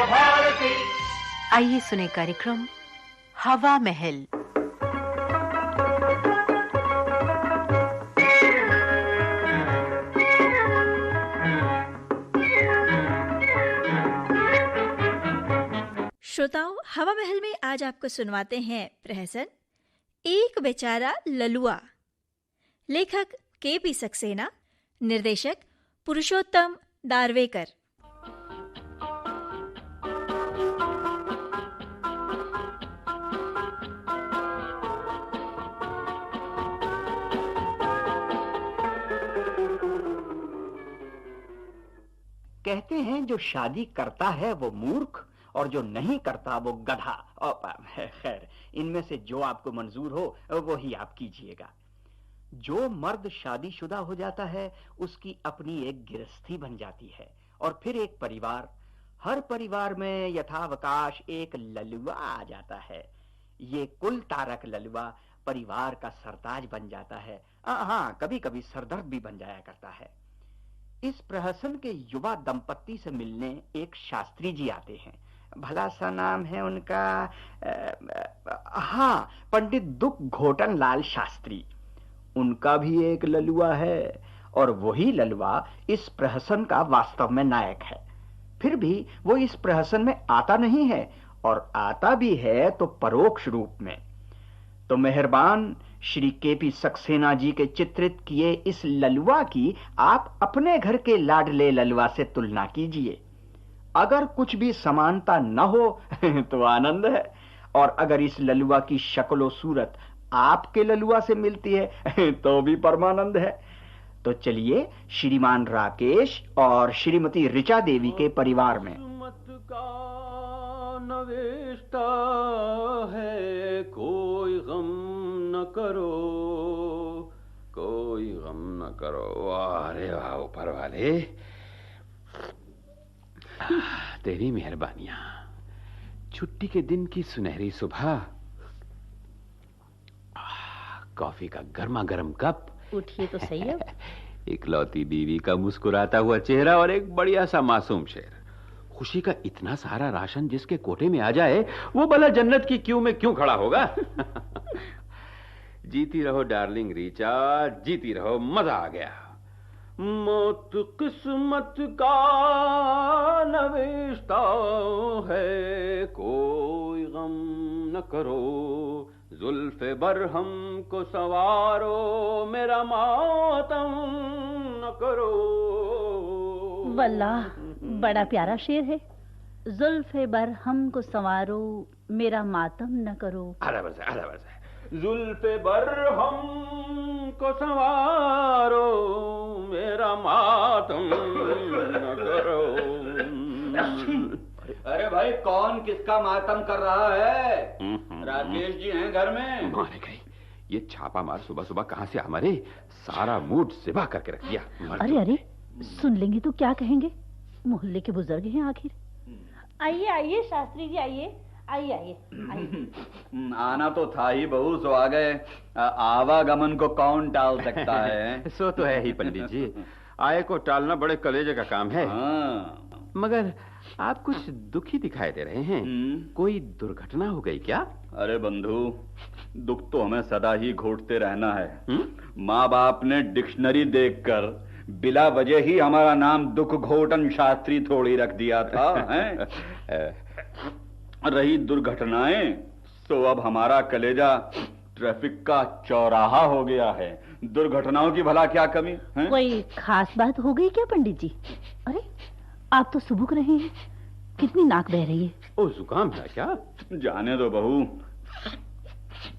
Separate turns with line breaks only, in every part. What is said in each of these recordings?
भारती।
आइए सुने कार्यक्रम हवा महल।
श्रोताओं, हवा महल में आज आपको सुनवाते हैं प्रहसन एक बेचारा ललुआ। लेखक के.पी. सक्सेना, निर्देशक पुरुषोत्तम दारवेकर।
कहते हैं जो शादी करता है वो मूर्ख और जो नहीं करता वो गधा। खैर, इनमें से जो आपको मंजूर हो वो ही आप कीजिएगा। जो मर्द शादीशुदा हो जाता है उसकी अपनी एक गृहस्थी बन जाती है और फिर एक परिवार। हर परिवार में यथावकाश एक ललुआ आ जाता है। ये कुल तारक ललुआ परिवार का सरताज बन जाता है। हाँ, कभी कभी सरदर्द भी बन जाया करता है। इस प्रहसन के युवा दंपत्ति से मिलने एक शास्त्री जी आते हैं। भला सा नाम है उनका, हाँ, पंडित दुख घोटन लाल शास्त्री। उनका भी एक ललुआ है और वही ललुआ इस प्रहसन का वास्तव में नायक है। फिर भी वो इस प्रहसन में आता नहीं है, और आता भी है तो परोक्ष रूप में। तो मेहरबान श्री के.पी. सक्सेना जी के चित्रित किए इस ललुआ की आप अपने घर के लाडले ललुआ से तुलना कीजिए। अगर कुछ भी समानता न हो तो आनंद है, और अगर इस ललुआ की शक्ल सूरत आपके ललुआ से मिलती है तो भी परमानंद है। तो चलिए श्रीमान राकेश और श्रीमती ऋचा देवी के परिवार में
नवेष्टा है, कोई गम न करो, कोई गम न करो। अरे वाह ऊपर वाले, तेरी मेहरबानियां। छुट्टी के दिन की सुनहरी सुबह, कॉफी का गर्मा गर्म कप।
उठिए तो सही है।
इकलौती बीवी का मुस्कुराता हुआ चेहरा और एक बढ़िया सा मासूम शेर। खुशी का इतना सारा राशन जिसके कोटे में आ जाए वो भला जन्नत की क्यू में क्यों खड़ा होगा। जीती रहो डार्लिंग रीचा, जीती रहो, मजा आ गया। मौत किस्मत का नवेश्ता है, कोई गम न करो, जुल्फे बरहम को सवारो, मेरा मातम न करो।
वल्लाह, बड़ा प्यारा शेर है। जुल्फे बरहम को संवारो, मेरा मातम न करो।
आधा वर्ष है। जुल्फे बरहम को संवारो, मेरा मातम न करो।
अरे भाई, कौन किसका मातम कर रहा है? राकेश जी हैं घर में?
मारे गई, ये छापा मार सुबह सुबह कहां से हमारे सारा मूड सिबा करके रख दिया।
अरे अरे, सुन लेंगे तो क्या कहेंगे? मोहल्ले के बुजुर्ग हैं आखिर। आइए आइए शास्त्री जी, आइए आइए आइए।
आना तो था ही बहू, सो आ गए। आवागमन को कौन टाल सकता है?
सो तो है ही पंडित जी, आए को टालना बड़े कलेजे का काम है।
हाँ।
मगर आप कुछ दुखी दिखाई दे रहे हैं। कोई दुर्घटना हो गई क्या?
अरे बंधु, दुख तो हमें सदा ही घोटते रहना है। माँ बाप ने डिक्शनरी देखकर बिला वजह ही हमारा नाम दुख घोटन शास्त्री थोड़ी रख दिया था। रही दुर्घटनाएं, तो अब हमारा कलेजा ट्रैफिक का चौराहा हो गया है। दुर्घटनाओं की भला क्या कमी है?
कोई खास बात हो गई क्या पंडित जी? अरे, आप तो सुबुक रहे हैं, कितनी नाक बह रही है।
ओ, जुकाम है क्या?
जाने दो बहू,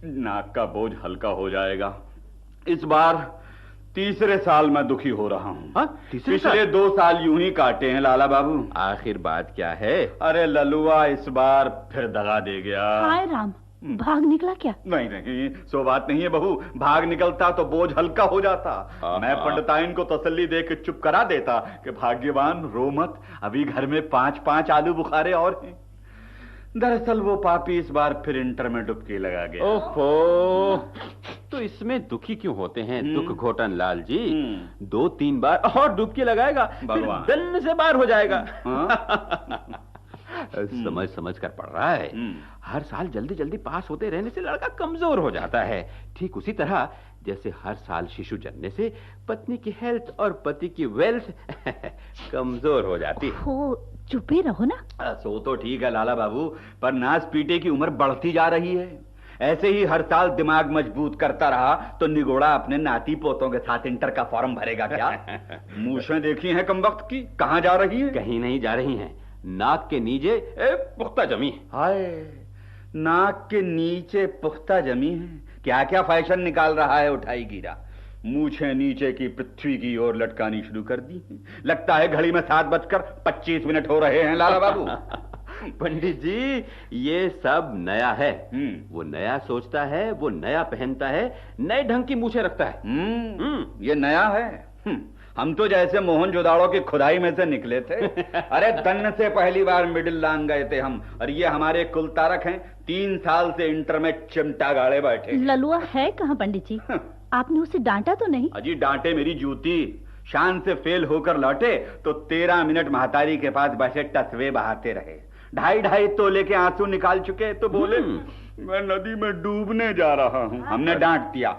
नाक का बोझ हल्का हो जाएगा। इस बार तीसरे साल मैं दुखी हो रहा हूँ। पिछले 2 साल यूं ही काटे हैं लाला बाबू।
आखिर बात क्या है?
अरे ललुआ इस बार फिर दगा दे गया।
हाय राम, भाग निकला क्या?
नहीं नहीं, सो बात नहीं है बहू। भाग निकलता तो बोझ हल्का हो जाता। मैं पंडिताइन को तसल्ली दे के चुप करा देता कि भाग्यवान रो मत, अभी घर में 5-5 आलू बुखारे और हैं। दरअसल वो पापी इस बार फिर इंटर में डुबकी लगा गया।
ओहो, तो इसमें दुखी क्यों होते हैं दुख घोटन लाल जी? 2-3 बार और डुबकी लगाएगा, फिर दन से बाहर हो जाएगा। समझ समझ कर पढ़ रहा है। हर साल जल्दी जल्दी पास होते रहने से लड़का कमजोर हो जाता है। ठीक उसी तरह जैसे हर साल शिशु जन्मने से पत्नी की हेल्थ और पति की वेल्थ कमजोर हो जाती है।
चुप ही रहो ना।
सो तो ठीक है लाला बाबू, पर नाच पीटे की उम्र बढ़ती जा रही है। ऐसे ही हर साल दिमाग मजबूत करता रहा तो निगोड़ा अपने नाती पोतों के साथ इंटर का फॉर्म भरेगा क्या? मूछें देखी हैं कमबख्त की, कहाँ जा रही है?
कहीं नहीं जा रही हैं, नाक के नीचे पुख्ता जमी है।
हाय, नाक के नीचे पुख्ता जमी है। क्या क्या फैशन निकाल रहा है उठाई गिरा। मूछें नीचे की पृथ्वी की ओर लटकानी शुरू कर दी। लगता है घड़ी में 7:25 हो रहे हैं लाला बाबू।
पंडित जी, ये सब नया है। वो नया सोचता है, वो नया पहनता है, नए ढंग की मूछें रखता है।
ये नया है। हम तो जैसे मोहनजोदाड़ो की खुदाई में से निकले थे। अरे दन्न से पहली बार मिडिल लांग गए थे हम। और ये हमारे कुल तारक हैं, 3 साल से इंटर में चिमटा गाड़े बैठे।
ललुआ है कहाँ पंडित जी? आपने उसे डांटा तो नहीं?
अजी डांटे मेरी जूती। शान से फेल होकर लौटे तो 13 मिनट महतारी के पास बैठे टसवे बहाते रहे। 2.5 तोले के आंसू निकाल चुके तो बोले मैं नदी में डूबने जा रहा हूं। हमने डांट दिया,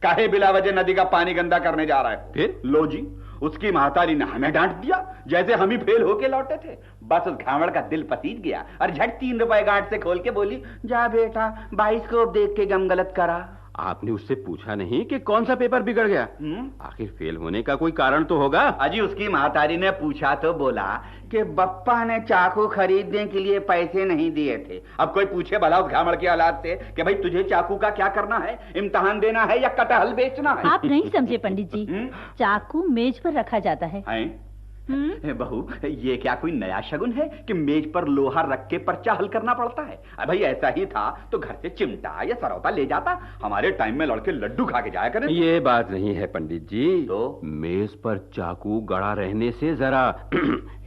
काहे बिला वजह नदी का पानी गंदा करने जा रहा है? फिर लो जी, उसकी महतारी ने हमें डांट दिया जैसे हम ही फेल होके लौटे थे। बस उस घावड़ का दिल पसीज गया और झट 3 रुपए गांठ से खोल के बोली, जा बेटा 22 को देख के गम गलत करा।
आपने उससे पूछा नहीं कि कौन सा पेपर बिगड़ गया? आखिर फेल होने का कोई कारण तो होगा।
अजी उसकी महतारी ने पूछा तो बोला कि बप्पा ने चाकू खरीदने के लिए पैसे नहीं दिए थे। अब कोई पूछे भला उस घामड़ के हालात से कि भाई तुझे चाकू का क्या करना है, इम्तिहान देना है या कटहल बेचना है?
आप नहीं समझे पंडित जी, चाकू मेज पर रखा जाता है।
बहू, ये क्या कोई नया शगुन है कि मेज पर लोहा रख के पर्चा हल करना पड़ता है? भाई ऐसा ही था तो घर से चिमटा या सरौता ले जाता। हमारे टाइम में लड़के लड्डू खा के जाया करें।
ये बात नहीं है पंडित जी। तो मेज पर चाकू गड़ा रहने से जरा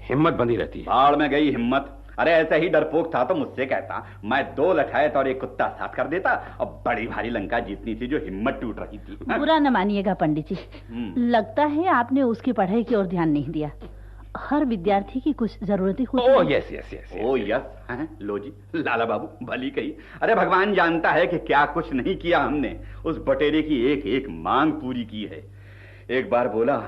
हिम्मत बंधी रहती है।
भाड़ में गई हिम्मत। अरे ऐसा ही डरपोक था तो मुझसे कहता, मैं 2 लठायत और 1 कुत्ता साथ कर देता। अब बड़ी भारी लंका जीतनी थी जो हिम्मत टूट रही थी।
बुरा न मानिएगा पंडित जी, लगता है आपने उसकी पढ़ाई की ओर ध्यान नहीं दिया। हर विद्यार्थी की कुछ जरूरतें होती हैं।
Yes yes yes, yes. लो जी लाला बाबू, भली कही। अरे भगवान जानता है कि क्या कुछ नहीं किया हमने। उस बटेरे की एक एक मांग पूरी की है। एक बार बोला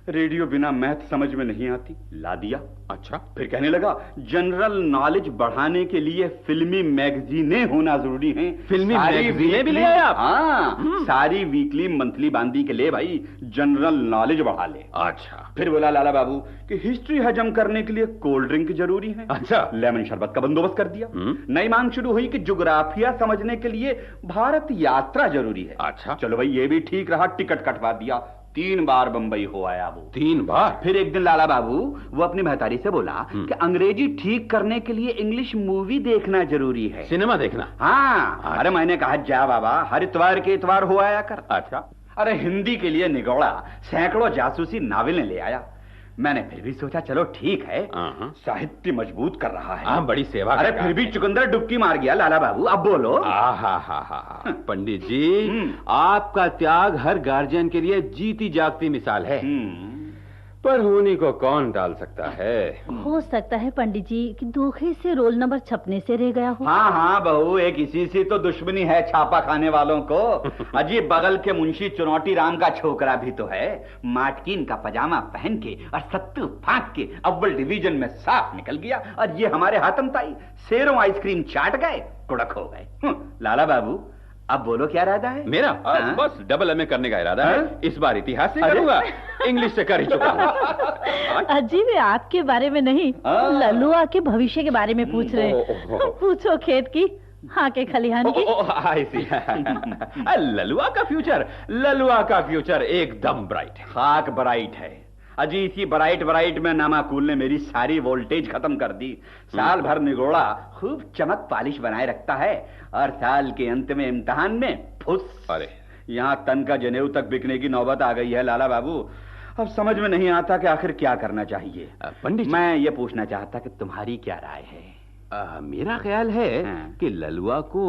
रेडियो बिना मैथ समझ में नहीं आती, ला दिया। अच्छा, फिर कहने लगा जनरल नॉलेज बढ़ाने के लिए फिल्मी मैगजीनें होना जरूरी हैं।
फिल्मी मैगजीनें भी ले आए आप?
हाँ, सारी वीकली मंथली बांधी के लिए भाई जनरल नॉलेज बढ़ा ले।
अच्छा,
फिर बोला लाला बाबू कि हिस्ट्री हजम करने के लिए कोल्ड ड्रिंक जरूरी है।
अच्छा,
लेमन शरबत का बंदोबस्त कर दिया। नई मांग शुरू हुई कि जुग्राफिया समझने के लिए भारत यात्रा जरूरी है।
अच्छा,
चलो भाई ये भी ठीक रहा, टिकट कटवा दिया। 3 बार बंबई हो आया वो।
3 बार?
फिर एक दिन लाला बाबू वो अपनी महतारी से बोला कि अंग्रेजी ठीक करने के लिए इंग्लिश मूवी देखना जरूरी है।
सिनेमा देखना?
हाँ। अरे मैंने कहा जा बाबा, हर इतवार के इतवार हो आया कर। अच्छा। अरे हिंदी के लिए निगौड़ा सैकड़ों जासूसी नावलें ले आया। मैंने फिर भी सोचा चलो ठीक है, साहित्य मजबूत कर रहा है।
बड़ी सेवा।
अरे फिर भी चुकंदर डुबकी मार गया लाला बाबू। अब बोलो।
पंडित जी, आपका त्याग हर गार्जियन के लिए जीती जागती मिसाल है। पर होनी को कौन टाल सकता है?
हो सकता है पंडित जी कि धोखे से रोल नंबर छपने से रह गया हो।
हाँ बहू, एक इसी से तो दुश्मनी है छापा खाने वालों को। अजीब बगल के मुंशी चुनौती राम का छोकरा भी तो है, माटकीन का पजामा पहन के और सत्तू फांक के अव्वल डिवीजन में साफ निकल गया। और ये हमारे हाथम ताई शेरों आइसक्रीम चाट गए, कुड़क हो गए। लाला बाबू अब बोलो क्या इरादा है?
मेरा बस डबल एमए करने का इरादा है। इस बार इतिहास से करूंगा, इंग्लिश से कर ही चुका हूं।
अजीब है, आपके बारे में नहीं, ललुआ के भविष्य के बारे में पूछ रहे हैं। पूछो खेत की, हाँ के खलिहान की।
ललुआ का फ्यूचर एकदम ब्राइट है।
खाक ब्राइट है। अजी इसी ब्राइट में नामाकुल ने मेरी सारी वोल्टेज खत्म कर दी। साल भर निगोड़ा खूब चमक पालिश बनाए रखता है और साल के अंत में इम्तिहान में फुस।
अरे
यहाँ तन का जनेऊ तक बिकने की नौबत आ गई है लाला बाबू। अब समझ में नहीं आता कि आखिर क्या करना चाहिए।
पंडित,
मैं ये पूछना चाहता कि तुम्हारी क्या राय है?
मेरा ख्याल है कि ललुआ को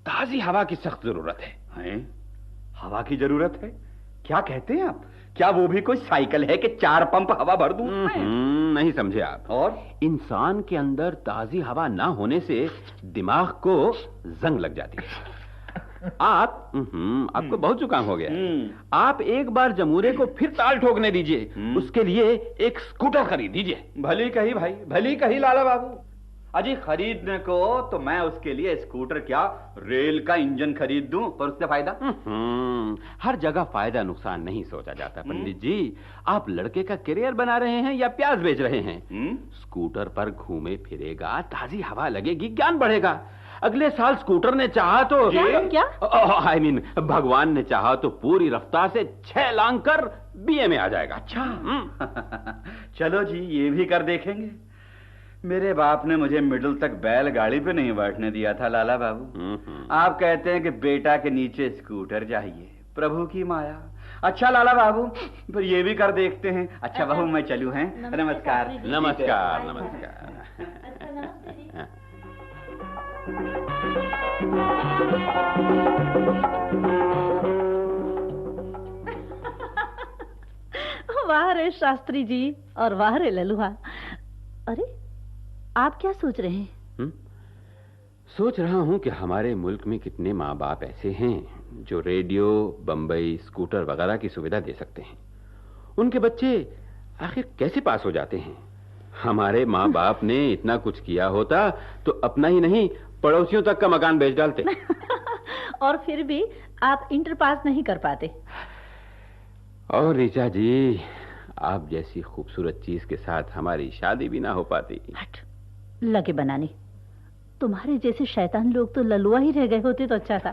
ताजी हवा की सख्त जरूरत है।
हवा की जरूरत है? क्या कहते हैं आप? क्या वो भी कोई साइकिल है कि 4 पंप हवा भर दूं?
नहीं समझे आप।
और
इंसान के अंदर ताजी हवा ना होने से दिमाग को जंग लग जाती है। आपको बहुत जुकाम हो गया है। आप एक बार जमूरे को फिर ताल ठोकने दीजिए। उसके लिए एक स्कूटर खरीद दीजिए।
भली कही भाई, भली कही लाला बाबू। अजी खरीदने को तो मैं उसके लिए स्कूटर क्या, रेल का इंजन खरीद दूं, पर उससे फायदा?
हर जगह फायदा नुकसान नहीं सोचा जाता पंडित जी। आप लड़के का करियर बना रहे हैं या प्याज बेच रहे हैं? स्कूटर पर घूमे फिरेगा, ताजी हवा लगेगी, ज्ञान बढ़ेगा। अगले साल स्कूटर ने चाहा तो
क्या?
आई मीन भगवान ने चाहा तो पूरी रफ्तार से 6 लांग कर बीए में आ जाएगा।
अच्छा चलो जी, ये भी कर देखेंगे। मेरे बाप ने मुझे मिडिल तक बैलगाड़ी पे नहीं बैठने दिया था लाला बाबू। आप कहते हैं कि बेटा के नीचे स्कूटर चाहिए, प्रभु की माया। अच्छा लाला बाबू, फिर ये भी कर देखते हैं। अच्छा बहू, मैं चलूं हैं? नमस्कार।
नमस्कार नमस्कार।
वाह रे शास्त्री जी और वाह रे ललुआ। अरे आप क्या सोच रहे हैं?
सोच रहा हूं कि हमारे मुल्क में कितने माँ बाप ऐसे हैं जो रेडियो, बम्बई, स्कूटर वगैरह की सुविधा दे सकते हैं। उनके बच्चे आखिर कैसे पास हो जाते हैं? हमारे माँ बाप ने इतना कुछ किया होता तो अपना ही नहीं पड़ोसियों तक का मकान बेच डालते।
और फिर भी आप इंटर पास नहीं कर पाते।
और ऋचा जी, आप जैसी खूबसूरत चीज के साथ हमारी शादी भी ना हो पाती।
हट, लगे बनाने। तुम्हारे जैसे शैतान लोग तो ललुआ ही रह गए होते तो अच्छा था।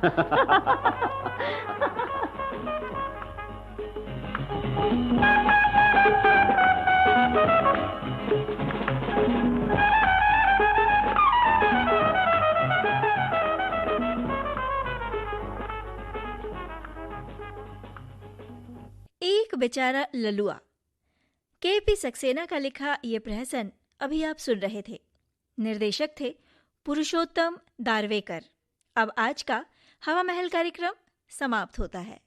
एक बेचारा ललुआ, के.पी. सक्सेना का लिखा ये प्रहसन अभी आप सुन रहे थे। निर्देशक थे पुरुषोत्तम दारवेकर। अब आज का हवा महल कार्यक्रम समाप्त होता है।